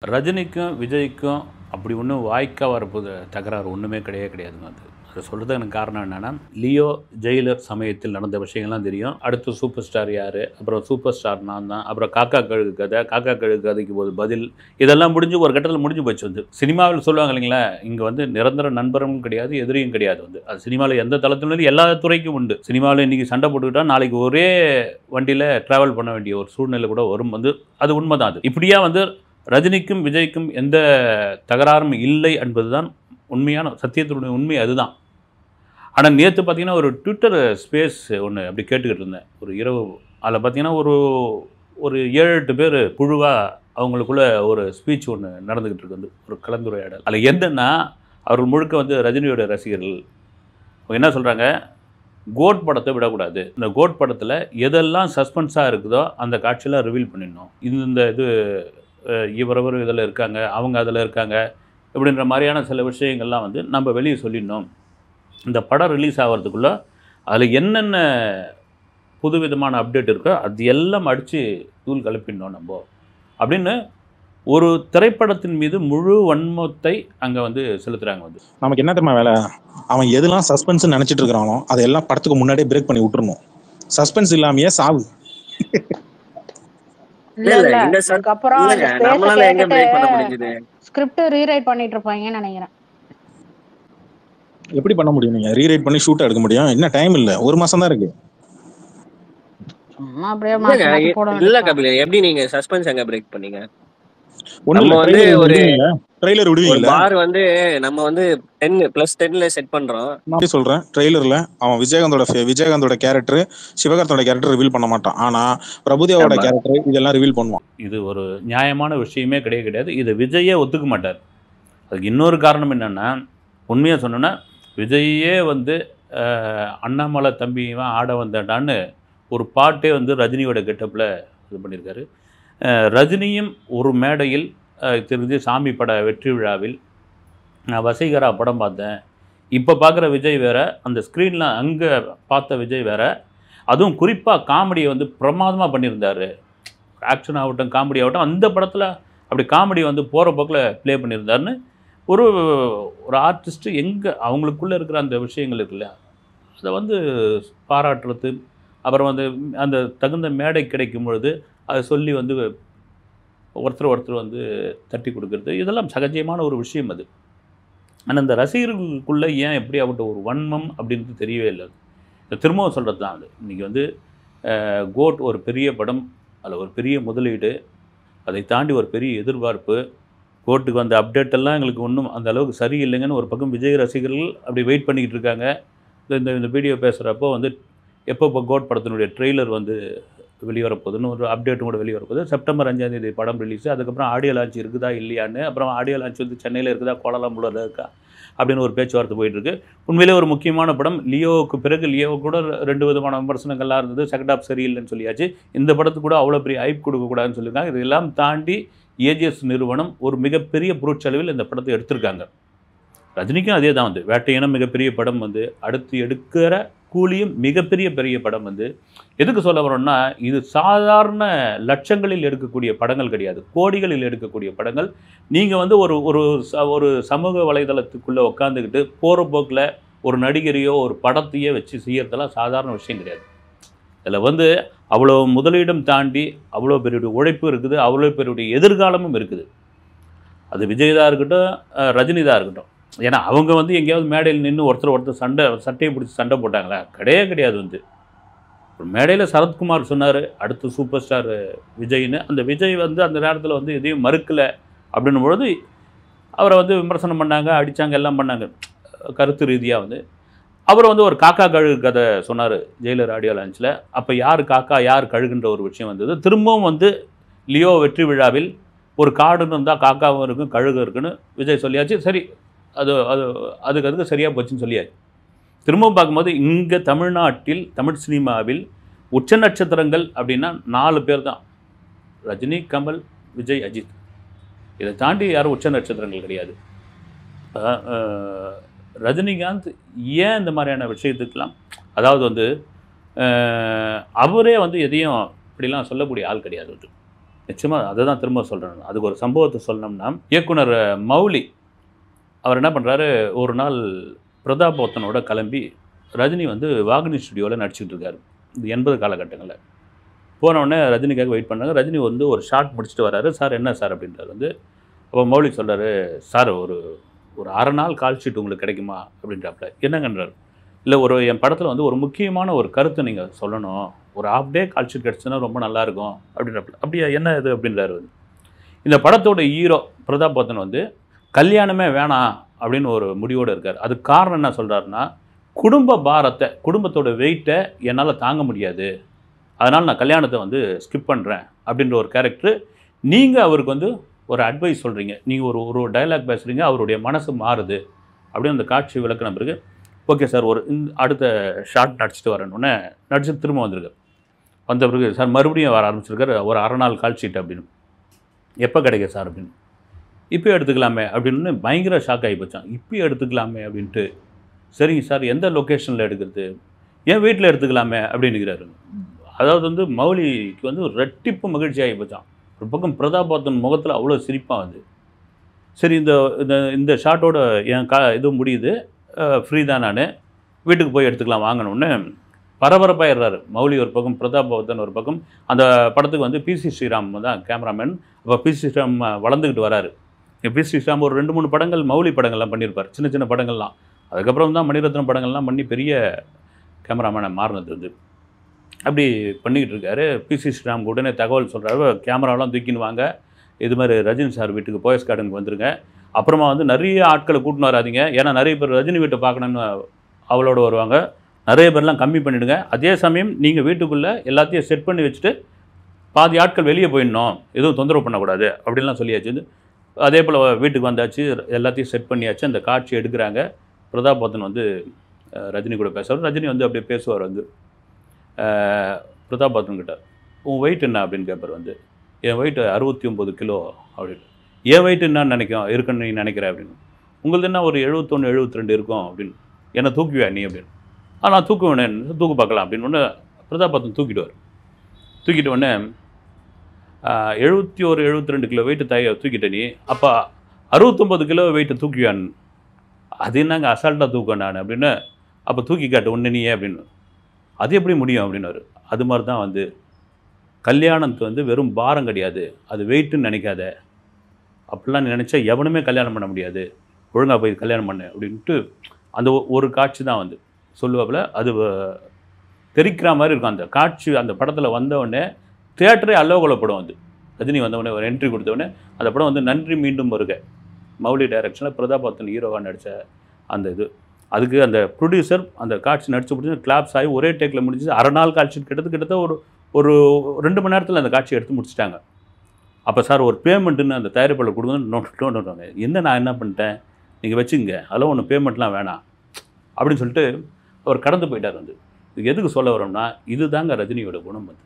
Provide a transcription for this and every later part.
ரஜினிக்கும், விஜய்க்கும் அப்படி ஒண்ணும் வாய்க்கா வரப்போது தகராறு ஒண்ணுமே கிடையாதுங்க அது. அத சொல்றதுக்கு எனக்கு காரணம் என்னன்னா, லியோ, ஜெயிலர் சமயத்தில் நடந்த விஷயங்கள்லாம் தெரியும். அடுத்து சூப்பர் ஸ்டார் யாரு? அப்புறம் சூப்பர் ஸ்டார் நான் தான். அப்புறம் காக்கா கழுகு கதை, காக்கா கழுகு கதைக்கு ஒரு பதில். இதெல்லாம் முடிஞ்சு ஒரு கட்டத்தில முடிஞ்சு போச்சு வந்து. சினிமாவில் சொல்லுவாங்க இல்லைங்களா, இங்க வந்து நிரந்தர நண்பரும் கிடையாது, எதிரியும் கிடையாது வந்து. அது சினிமால எந்த தளத்திலும் எல்லா துறைக்கும் உண்டு. சினிமால இன்னைக்கு சண்டை போட்டுக்கிட்டா, நாளைக்கு ஒரே வண்டியில டிராவல் பண்ண வேண்டிய ஒரு சூழ்நிலை கூட வரும் வந்து. அது உண்மதான் அது. இப்படியா வந்து ரஜினிக்கும் விஜய்க்கும் எந்த தகராறும் இல்லை என்பதுதான் உண்மையான சத்தியத்தினுடைய உண்மை அதுதான். ஆனா நேத்து பார்த்தீங்கன்னா, ஒரு ட்விட்டர் ஸ்பேஸ் ஒண்ணு அப்படி கேட்டுக்கிட்டு இருந்தேன். ஒரு இரவு அதில பார்த்தீங்கன்னா, ஒரு 7, 8 பேர் குழுவா அவங்களுக்குள்ள ஒரு ஸ்பீச் ஒண்ணு நடந்துகிட்டு இருக்கு வந்து. ஒரு கலந்துரையாடல். அதில என்னன்னா, அவர்கள் முழுக்க வந்து ரஜினியோட ரசிகர்கள். அவங்க என்ன சொல்றாங்க, கோட் படத்த விடக்கூடாது. இந்த கோட் படத்தில எதெல்லாம் சஸ்பென்ஸா இருக்குதோ, அந்த காட்சியெல்லாம் ரிவீல் பண்ணிடணும். இந்த இது இவரவர் இதில இருக்காங்க, அவங்க அதில இருக்காங்க. இப்படின்ற மாரியான சில விஷயங்கள்லாம் வந்து நம்ம வெளிய சொல்லிடணும். இந்த படம் ரிலீஸ் ஆவறதுக்குள்ள அதில என்னென்ன புதுவிதமான அப்டேட் இருக்கோ, அது எல்லாம் அடிச்சு தூள் கிளப்பிடணும் நம்போ. அப்படின்னு ஒரு திரைப்படத்தின் மீது முழு வன்மத்தை அங்க வந்து செலுத்துறாங்க வந்து. நமக்கு என்ன தெரியுமா வேலை? அவன் எதெல்லாம் சஸ்பென்ஸ் நினைச்சிட்டு இருக்கிறானோ அதெல்லாம் படத்துக்கு முன்னாடியே பிரேக் பண்ணி விட்டுறணும். சஸ்பென்ஸ் இல்லாமயே சாவு. இல்ல இல்ல இல்ல இந்த அதுக்கப்புறம் அந்த இல்லங்க ஸ்பேஸ நம்மளால எங்க கேட்டுட்டு பிரேக் பண்ண முடிஞ்சது? ஸ்கிரிப்ட் ரீரைட் பண்ணிட்டு இருப்பாங்கன்னு நினைக்கிறேன். எப்படி பண்ண முடியும்? நீங்க ரீரைட் பண்ணி ஷூட் எடுக்க முடியும்? என்ன டைம் இல்ல, 1 மாசம் தான் இருக்கு. சும்மா அப்படியே மாத்தி இல்லங்க மாத்தி போட இல்ல வேண்டியதுதான். கபில, எப்படி நீங்க சஸ்பென்ஸ் எங்க பிரேக் பண்ணீங்க? ஒண்ணு நம்ம இல்ல, வந்து ட்ரெய்லர் ஒரு விடுவீங்களா? ட்ரெய்லர் ஒரு விடுவீங்களா? பார் வந்து நம்ம வந்து 10+10ல செட் பண்றோம். நான் சொல்றேன், ட்ரெய்லர்ல அவன் விஜயகாந்தோட கேரக்டர், சிவகார்த்தோட கேரக்டர் ரிவீல் பண்ண மாட்டான். ஆனா பிரபுதேவோட ஆமா. கேரக்டர் இதெல்லாம் ரிவீல் பண்ணுவான். இது ஒரு நியாயமான விஷயமே கிடையாது. இத விஜயே ஒத்துக்க மாட்டார். அதுக்கு இன்னொரு காரணம் என்னன்னா, உண்மையா சொன்னோம்னா, விஜய்யே வந்து அண்ணாமலை தம்பி இவன் ஆட வந்தாண்டான்னு ஒரு பாட்டே வந்து ரஜினியோட கெட்டப்ல இது பண்ணியிருக்காரு. ரஜினியும் ஒரு மேடையில் தெரிஞ்சு சாமி பட வெற்றி விழாவில் நான் வசீகரா படம் பார்த்தேன். இப்போ பார்க்குற விஜய் வேற, அந்த ஸ்க்ரீனில் அங்கே பார்த்த விஜய் வேற. அதுவும் குறிப்பாக காமெடியை வந்து பிரமாதமாக பண்ணியிருந்தார். ஆக்ஷன் ஆகட்டும், காமெடி ஆகட்டும், அந்த படத்தில் அப்படி காமெடி வந்து போகிற போக்கில் ப்ளே பண்ணியிருந்தாருன்னு ஒரு ஒரு ஆர்டிஸ்ட்டு எங்கே அவங்களுக்குள்ளே இருக்கிற அந்த விஷயங்கள் இருக்குல்ல, அதை வந்து பாராட்டுறது, அப்புறம் வந்து அந்த தகுந்த மேடை கிடைக்கும் பொழுது அதை சொல்லி வந்து ஒருத்தர் வந்து தட்டி கொடுக்கறது, இதெல்லாம் சகஜமான ஒரு விஷயம் அது. ஆனால் இந்த ரசிகர்களுக்குள்ளே ஏன் எப்படி ஆகட்ட ஒரு வன்மம் அப்படின்றது தெரியவே இல்லை. இந்த திரும்பவும் சொல்கிறது தான் அது. இன்றைக்கி வந்து கோட் ஒரு பெரிய படம், அதில் ஒரு பெரிய முதலீடு, அதை தாண்டி ஒரு பெரிய எதிர்பார்ப்பு. கோர்ட்டுக்கு வந்த அப்டேட் எல்லாம் எங்களுக்கு ஒன்றும் அந்த அளவுக்கு சரியில்லைங்கன்னு ஒரு பக்கம் விஜய் ரசிகர்கள் அப்படி வெயிட் பண்ணிக்கிட்டு இருக்காங்க. இந்த வீடியோ பேசுகிறப்போ வந்து எப்போ கோட் படத்தினுடைய ட்ரெய்லர் வந்து வெளிவரப்போகுதுன்னு ஒரு அப்டேட்டும் கூட வெளிவரப்போகுது. செப்டம்பர் 5ஆம் தேதி படம் ரிலீஸு. அதுக்கப்புறம் ஆடியோ லான்ச் இருக்குதா இல்லையான்னு, அப்புறம் ஆடியோ லான்ச் வந்து சென்னையில் இருக்குதா கோலாலம்பூரில் இருக்கா அப்படின்னு ஒரு பேச்சுவார்த்தை போயிட்டுருக்கு. உண்மையிலே ஒரு முக்கியமான படம். லியோவுக்கு பிறகு லியோ கூட 2 விதமான விமர்சனங்கள்லாம் இருந்தது. செகண்ட் ஆஃப் சரியில்லைன்னு சொல்லியாச்சு. இந்த படத்துக்கு கூட அவ்வளோ பெரிய ஹைப் கொடுக்கக்கூடாதுன்னு சொல்லியிருக்காங்க. இதெல்லாம் தாண்டி ஏஜிஎஸ் நிறுவனம் ஒரு மிகப்பெரிய பொருட்செலவில் இந்த படத்தை எடுத்திருக்காங்க. ரஜினிக்கும் அதே தான் வந்து. வேட்டையனும் மிகப்பெரிய படம் வந்து, அடுத்து எடுக்கிற கூலியும் மிகப்பெரிய படம் வந்து. எதுக்கு சொல்ல வரோம்னா, இது சாதாரண லட்சங்களில் எடுக்கக்கூடிய படங்கள் கிடையாது, கோடிகளில் எடுக்கக்கூடிய படங்கள். நீங்கள் வந்து ஒரு சமூக வலைதளத்துக்குள்ளே உட்காந்துக்கிட்டு போகிற போக்கில் ஒரு நடிகரையோ ஒரு படத்தையோ வச்சு செய்யறதெல்லாம் சாதாரண விஷயம் கிடையாது. இதில் வந்து அவ்வளோ முதலீடும் தாண்டி அவ்வளோ பெரிய உழைப்பு இருக்குது, அவ்வளோ பெரிய எதிர்காலமும் இருக்குது. அது விஜய் தான் இருக்கட்டும், ரஜினி தான் இருக்கட்டும். ஏன்னா அவங்க வந்து எங்கேயாவது மேடையில் நின்று ஒருத்தர் சட்டையை பிடிச்சி சண்டை போட்டாங்களா? கிடையாது வந்து. ஒரு மேடையில் சரத்குமார் சொன்னார் அடுத்து சூப்பர் ஸ்டார் விஜய்னு. அந்த விஜய் வந்து அந்த நேரத்தில் வந்து எதையும் மறுக்கலை அப்படின்னும் பொழுது அவரை வந்து விமர்சனம் பண்ணாங்க, அடித்தாங்க, எல்லாம் பண்ணாங்க கருத்து ரீதியாக வந்து. அவர் வந்து ஒரு காக்கா கழுகு கதை சொன்னார் ஜெயிலர் ஆடியோ லான்ச்சில். அப்போ யார் காக்கா யார் கழுகுன்ற ஒரு விஷயம் வந்தது. திரும்பவும் வந்து லியோ வெற்றி விழாவில் ஒரு காடுன்னு இருந்தால் காக்காவும் இருக்கும் கழுகு இருக்குன்னு விஜய் சொல்லியாச்சு. சரி, அதுக்கு சரியாக போச்சுன்னு சொல்லியாச்சு. திரும்பவும் பார்க்கும்போது இங்கே தமிழ்நாட்டில் தமிழ் சினிமாவில் உச்ச நட்சத்திரங்கள் அப்படின்னா 4 பேர் தான். ரஜினி, கமல், விஜய், அஜித். இதை தாண்டி யாரும் உச்ச நட்சத்திரங்கள் கிடையாது. ரஜினிகாந்த் ஏன் இந்த மாதிரியான விஷயத்துக்கெல்லாம், அதாவது வந்து அவரே வந்து எதையும் இப்படிலாம் சொல்லக்கூடிய ஆள் கிடையாது. நிச்சயமாக அதை தான் திரும்ப சொல்கிறேன். அதுக்கு ஒரு சம்பவத்தை சொல்லணும்னா, இயக்குனர் மௌலி அவர் என்ன பண்ணுறாரு, ஒரு நாள் பிரதாப் போத்தனோட கிளம்பி ரஜினி வந்து வாகினி ஸ்டுடியோவில் நடிச்சிட்டு இருக்காரு. இது 80 காலகட்டங்களில். போனவுடனே ரஜினிக்காக வெயிட் பண்ணாங்க. ரஜினி வந்து ஒரு ஷாட் முடிச்சுட்டு வராரு. சார் என்ன சார் அப்படின்றாரு வந்து. அப்போ மௌலி சொல்கிறாரு, சார் ஒரு ஒரு அரை நாள் கால் ஷீட் உங்களுக்கு கிடைக்குமா அப்படின்றாப்புல. என்னங்கன்றார். இல்லை என் படத்தில் வந்து ஒரு முக்கியமான ஒரு கருத்தை நீங்கள் சொல்லணும், ஒரு ஹாஃப் டே கால் ஷீட் கிடச்சுன்னா ரொம்ப நல்லாயிருக்கும் அப்படின்றாப்புல. அப்படியா என்ன இது அப்படின்றாரு வந்து. இந்த படத்தோட ஹீரோ பிரதாப் போத்தன் வந்து கல்யாணமே வேணாம் அப்படின்னு ஒரு முடிவோடு இருக்கார். அதுக்கு காரணம் என்ன சொல்கிறாருன்னா, குடும்ப பாரத்தை, குடும்பத்தோட வெயிட்டை என்னால் தாங்க முடியாது, அதனால் நான் கல்யாணத்தை வந்து ஸ்கிப் பண்ணுறேன் அப்படின்ற ஒரு கேரக்டர். நீங்கள் அவருக்கு வந்து ஒரு அட்வைஸ் சொல்கிறீங்க, நீங்கள் ஒரு டயலாக் பேசுகிறீங்க, அவருடைய மனசு மாறுது அப்படின்னு அந்த காட்சி விளக்குன பிறகு, ஓகே சார் ஒரு அடுத்த ஷார்ட் நடிச்சிட்டு வரணுன்னே நடிச்சுட்டு திரும்ப வந்திருக்கார். வந்த பிறகு சார் மறுபடியும் வர ஆரம்பிச்சிருக்காரு, ஒரு அரை நாள் கால் ஷீட் அப்படின்னு. எப்போ கிடைக்கும் சார் அப்படின்னு. இப்போ எடுத்துக்கலாமே அப்படின்னு பயங்கர ஷாக் ஆகி போச்சான். இப்போ எடுத்துக்கலாமே அப்படின்ட்டு. சரிங்க சார் எந்த லொக்கேஷனில் எடுக்கிறது, ஏன் வீட்டில் எடுத்துக்கலாமே அப்படின்னுக்கிறாரு. அதாவது வந்து மௌலிக்கு வந்து ஒரு ரெட்டிப்பு மகிழ்ச்சி ஆகி போச்சான். ஒரு பக்கம் பிரதாப் போத்தன் முகத்தில் அவ்வளோ சிரிப்பாக வந்து, சரி இந்த இந்த ஷாட்டோட என் இது முடியுது, ஃப்ரீ தான், நான் வீட்டுக்கு போய் எடுத்துக்கலாம் வாங்கணுன்னு பரபரப்பாயிடுறாரு மௌலி ஒரு பக்கம், பிரதாப் போத்தன் ஒரு பக்கம். அந்த படத்துக்கு வந்து பிசி ஸ்ரீராம் தான் கேமராமேன். அப்போ பிசி ஸ்ரீராம் வளர்ந்துக்கிட்டு வராரு. பிசி ஸ்ரீராம் ஒரு 2-3 படங்கள் மௌலி படங்கள்லாம் பண்ணியிருப்பார், சின்ன சின்ன படங்கள்லாம். அதுக்கப்புறம் தான் மணிரத்னம் படங்கள்லாம் பண்ணி பெரிய கேமராமேனை மாறினது வந்து. அப்படி பண்ணிக்கிட்டு இருக்காரு. பிசி ஸ்ரீராம் உடனே தகவல் சொல்கிறாரு, கேமராவெலாம் தூக்கின்னு வாங்க, இது மாதிரி ரஜினி சார் வீட்டுக்கு போயஸ் கார்டனுக்கு வந்துருங்க. அப்புறமா வந்து நிறைய ஆட்களை கூட்டின்னு வராதிங்க, ஏன்னா நிறைய பேர் ரஜினி வீட்டை பார்க்கணுன்னு அவளோட வருவாங்க, நிறைய பேர்லாம் கம்மி பண்ணிவிடுங்க. அதே சமயம் நீங்கள் வீட்டுக்குள்ளே எல்லாத்தையும் செட் பண்ணி வச்சுட்டு பாதி ஆட்கள் வெளியே போயிடணும், எதுவும் தொந்தரவு பண்ணக்கூடாது அப்படின்லாம் சொல்லியாச்சு. அதே போல் வீட்டுக்கு வந்தாச்சு, எல்லாத்தையும் செட் பண்ணியாச்சு. அந்த காட்சி எடுக்கிறாங்க. பிரதாப் போத்தன் வந்து ரஜினி கூட பேசுவார். ரஜினி வந்து அப்படியே பேசுவார் வந்து பிரதாப் போத்தன்கிட்ட, உன் வெயிட் என்ன அப்படின்னு கேட்பார் வந்து. என் வெயிட் 69 கிலோ அப்படின்னு. என் வெயிட் என்னன்னு இருக்குன்னு நீ நினைக்கிற அப்படின்னு. உங்களுக்கு என்ன ஒரு 71 72 இருக்கும் அப்படின்னு. என்ன தூக்குவியா நீ அப்படின்னு. நான் தூக்குவேன், தூக்கு பார்க்கலாம் அப்படின்னு ஒன்று பிரதாப் போத்தன் தூக்கிடுவார். தூக்கிட்டு உடனே 71 72 கிலோ வெயிட்டு தூக்கிட்ட நீ, அப்போ 69 கிலோ வெயிட்டை தூக்குவியான்னு. அது என்னங்க அசால்ட்டாக தூக்குவேன் நான் அப்படின்னு. அப்போ தூக்கி காட்டு ஒன்று நீயே அப்படின்னு. அது எப்படி முடியும் அப்படின்னாரு. அது மாதிரி தான் வந்து கல்யாணத்து வந்து வெறும் பாரம் கிடையாது, அது வெயிட்டுன்னு நினைக்காத, அப்படிலாம் நீ நினச்சா எவனுமே கல்யாணம் பண்ண முடியாது, ஒழுங்காக போய் கல்யாணம் பண்ணு அப்படின்ட்டு அந்த ஒரு காட்சி தான் வந்து சொல்லுவாப்புல. அது தெரிக்கிற மாதிரி இருக்கும் அந்த காட்சி. அந்த படத்தில் வந்தவுடனே தியேட்டரே அல்லோகலப்படும். வந்து ரஜினி வந்தவுடனே ஒரு என்ட்ரி கொடுத்தவுடனே அந்த படம் வந்து நன்றி மீண்டும் வருக, மௌலி டைரக்ஷனில் பிரதாப் போத்தன் ஹீரோவாக நடித்த அந்த இது. அதுக்கு அந்த ப்ரொடியூசர் அந்த காட்சி நடிச்சு முடிச்சு கிளாப்ஸ் ஆகி ஒரே டேக்கில் முடிஞ்சு அரை நாள் காட்சி கிட்டத்தட்ட ஒரு 2 மணி நேரத்தில் அந்த காட்சி எடுத்து முடிச்சிட்டாங்க. அப்போ சார் ஒரு பேமெண்ட்டுன்னு அந்த தயாரிப்பாளர் கொடுங்கன்னு நோட்டுவாங்க. என்ன நான் என்ன பண்ணிட்டேன், நீங்கள் வச்சுங்க, அதெல்லாம் ஒன்று பேமெண்ட்லாம் வேணாம் அப்படின்னு சொல்லிட்டு அவர் கடந்து போயிட்டார். வந்து இது எதுக்கு சொல்ல வரோம்னா, இது தாங்க ரஜினியோட குணம் வந்து.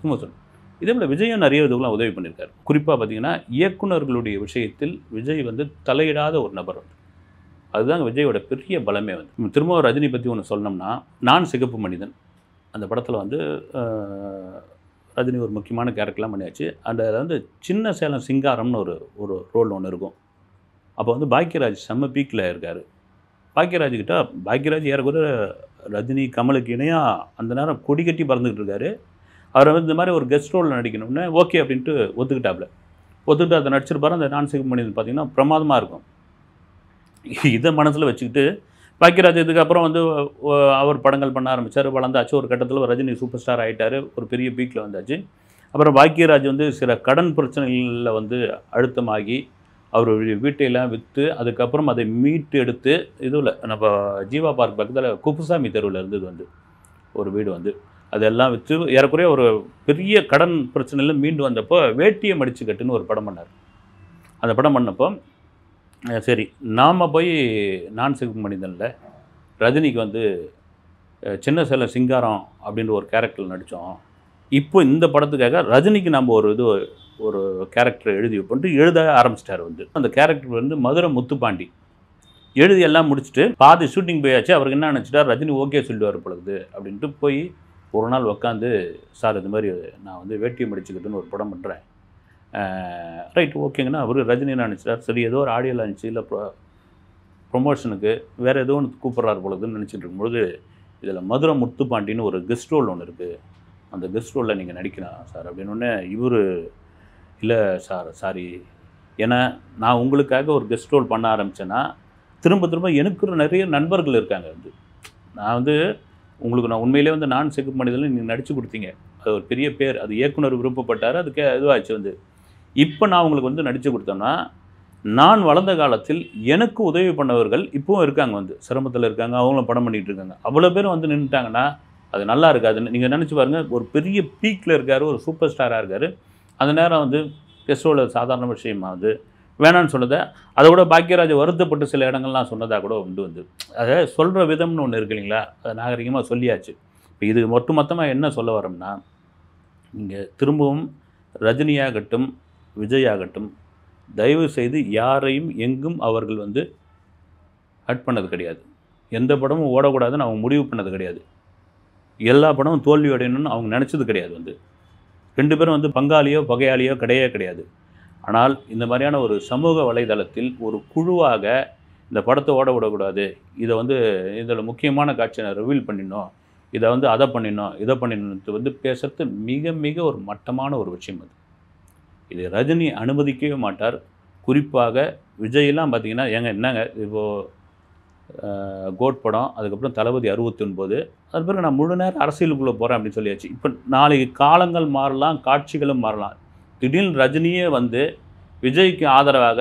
சும்மா சொல்லுங்கள். இதே போல் விஜயும் நிறைய இதுக்கெலாம் உதவி பண்ணியிருக்காரு. குறிப்பாக பார்த்தீங்கன்னா இயக்குநர்களுடைய விஷயத்தில் விஜய் வந்து தலையிடாத ஒரு நபர் வந்து. அதுதாங்க விஜயோட பெரிய பலமே வந்து. திரும்ப ரஜினி பற்றி ஒன்று சொல்லணும்னா, நான் சிகப்பு மனிதன் அந்த படத்தில் வந்து ரஜினி ஒரு முக்கியமான கேரக்டர்லாம் பண்ணியாச்சு. அந்த வந்து சின்ன சேலம் சிங்காரம்னு ஒரு ரோல் ஒன்று இருக்கும். அப்போ வந்து பாக்யராஜ் செம்ம பீக்கில் இருக்கார். பாக்யராஜ்கிட்ட பாக்யராஜ் ஏறக்குறைய ரஜினி கமலுக்கு இணையாக அந்த நேரம் கொடி கட்டி பறந்துக்கிட்டு இருக்காரு. அவர் வந்து இந்த மாதிரி ஒரு கெஸ்ட் ரோலில் நடிக்கணும்னு ஓகே அப்படின்ட்டு ஒத்துக்கிட்டு அதை நடிச்சிருப்பார். அந்த நான் சிகப்பு மனிதன் பார்த்திங்கன்னா பிரமாதமாக இருக்கும். இதை மனசில் வச்சுக்கிட்டு பாக்யராஜ் இதுக்கப்புறம் வந்து அவர் படங்கள் பண்ண ஆரம்பித்தார், வளர்ந்தாச்சு. ஒரு கட்டத்தில் ரஜினி சூப்பர் ஸ்டார் ஆகிட்டார், ஒரு பெரிய பீக்கில் வந்தாச்சு. அப்புறம் பாக்யராஜ் வந்து சில கடன் பிரச்சனைகளில் வந்து அழுத்தமாகி அவர் வீட்டையெல்லாம் விற்று அதுக்கப்புறம் அதை மீட்டு எடுத்து இதில் நம்ம ஜீவா பார்க் பக்கத்தில் குப்புசாமி தெருவில் இருந்தது வந்து ஒரு வீடு வந்து அதெல்லாம் விற்று ஏறக்குறைய ஒரு பெரிய கடன் பிரச்சனையில் மீண்டு வந்தப்போ வேட்டியை மடித்து கட்டுன்னு ஒரு படம் பண்ணார். அந்த படம் பண்ணப்போ சரி நாம் போய் நான் சிகப்பு மனிதனில் ரஜினிக்கு வந்து சின்ன சேலம் சிங்காரம் அப்படின்ற ஒரு கேரக்டரில் நடித்தோம். இப்போ இந்த படத்துக்காக ரஜினிக்கு நம்ம ஒரு கேரக்டர் எழுதி வைப்போன்ட்டு எழுத ஆரம்பிச்சிட்டார் வந்து. அந்த கேரக்டர் வந்து மதுரை முத்துப்பாண்டி எழுதி எல்லாம் முடிச்சுட்டு பாதி ஷூட்டிங் போயாச்சு. அவருக்கு என்ன நினச்சிட்டார், ரஜினி ஓகே சொல்லிடுவார் பொழுது அப்படின்ட்டு போய் ஒரு நாள் உட்காந்து, சார் இது மாதிரி நான் வந்து வேட்டியை மடிச்சுக்கிட்டுன்னு ஒரு படம் பண்ணுறேன், ரைட் ஓகேங்கண்ணா அவர் ரஜினி நினச்சிட்டார், சரி ஏதோ ஒரு ஆடியோ லான்ச்சு இல்லை ப்ரொமோஷனுக்கு வேறு ஏதோ ஒன்று கூப்பிட்றாரு போலதுன்னு நினச்சிட்டு இருக்கும்போது இதில் மதுரை முத்துப்பாண்டின்னு ஒரு கெஸ்ட் ரோல் ஒன்று இருக்குது, அந்த கெஸ்ட் ரோலில் நீங்கள் நடிக்கலாம் சார் அப்படின்னோடனே இவர் இல்லை சார் சாரி, ஏன்னா நான் உங்களுக்காக ஒரு கெஸ்ட் ரோல் பண்ண ஆரம்பித்தேன்னா திரும்ப திரும்ப எனக்கு நிறைய நண்பர்கள் இருக்காங்க வந்து, நான் வந்து உங்களுக்கு நான் உண்மையிலே வந்து நான் செக்கு மனிதனில் நீங்கள் நடித்து கொடுத்தீங்க, அது ஒரு பெரிய பேர், அது இயக்குனர் விருப்பப்பட்டார், அதுக்கு இதுவாச்சு வந்து இப்போ நான் உங்களுக்கு வந்து நடித்து கொடுத்தோன்னா நான் வளர்ந்த காலத்தில் எனக்கு உதவி பண்ணவர்கள் இப்போவும் இருக்காங்க, வந்து சிரமத்தில் இருக்காங்க, அவங்களும் படம் பண்ணிகிட்டு இருக்காங்க, அவ்வளோ பேர் வந்து நின்றுட்டாங்கன்னா அது நல்லா இருக்காதுன்னு நீங்கள் நினச்சி பாருங்கள். ஒரு பெரிய பீக்கில் இருக்கார், ஒரு சூப்பர் ஸ்டாராக இருக்கார், அந்த நேரம் வந்து கெஸ்டோட சாதாரண விஷயமா வந்து வேணான்னு சொன்னதை அதை கூட பாக்கியராஜ் வருத்தப்பட்டு சில இடங்கள்லாம் சொன்னதாக கூட உண்டு வந்து, அதை சொல்கிற விதம்னு ஒன்று இருக்கு இல்லைங்களா, அதை நாகரிகமாக சொல்லியாச்சு. இப்போ இது மொத்தமாக என்ன சொல்ல வரோம்னா, இங்கே திரும்பவும் ரஜினியாகட்டும் விஜயாகட்டும் தயவு செய்து யாரையும் எங்கும் அவர்கள் வந்து ஹட் பண்ணது கிடையாது, எந்த படமும் ஓடக்கூடாதுன்னு அவங்க முடிவு பண்ணது கிடையாது, எல்லா படமும் தோல்வி அடையணும்னு அவங்க நினச்சது கிடையாது வந்து, ரெண்டு பேரும் வந்து பங்காளியோ பகையாளியோ கிடையாது. ஆனால் இந்த மாதிரியான ஒரு சமூக வலைதளத்தில் ஒரு குழுவாக இந்த படத்தை ஓட விடக்கூடாது, இதை வந்து இதில் முக்கியமான காட்சியை ரிவீல் பண்ணிடணும், இதை வந்து அதை பண்ணிடணும் இதை பண்ணிடணும் வந்து பேசுகிறது மிக மிக ஒரு மட்டமான ஒரு விஷயம் அது. இது ரஜினி அனுமதிக்கவே மாட்டார். குறிப்பாக விஜயெல்லாம் பார்த்திங்கன்னா என்னங்க இப்போது கோட் படம், அதுக்கப்புறம் தளபதி 69, அது பிறகு நான் முழு நேரம் அரசியலுக்குள்ளே போகிறேன் அப்படின்னு சொல்லியாச்சு. இப்போ நாளைக்கு காலங்கள் மாறலாம், காட்சிகளும் மாறலாம். திடீர்னு ரஜினியே வந்து விஜய்க்கு ஆதரவாக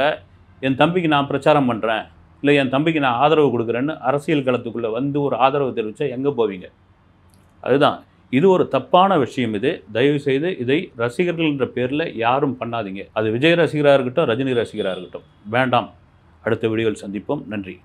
என் தம்பிக்கு நான் பிரச்சாரம் பண்ணுறேன், இல்லை என் தம்பிக்கு நான் ஆதரவு கொடுக்குறேன்னு அரசியல் களத்துக்குள்ளே வந்து ஒரு ஆதரவு தெரிவித்தா எங்கே போவீங்க? அதுதான் இது ஒரு தப்பான விஷயம். இது தயவுசெய்து இதை ரசிகர்கள் என்ற பேரில் யாரும் பண்ணாதீங்க. அது விஜய் ரசிகராக இருக்கட்டும், ரஜினி ரசிகராக இருக்கட்டும், வேண்டாம். அடுத்த வீடியோவில் சந்திப்போம். நன்றி.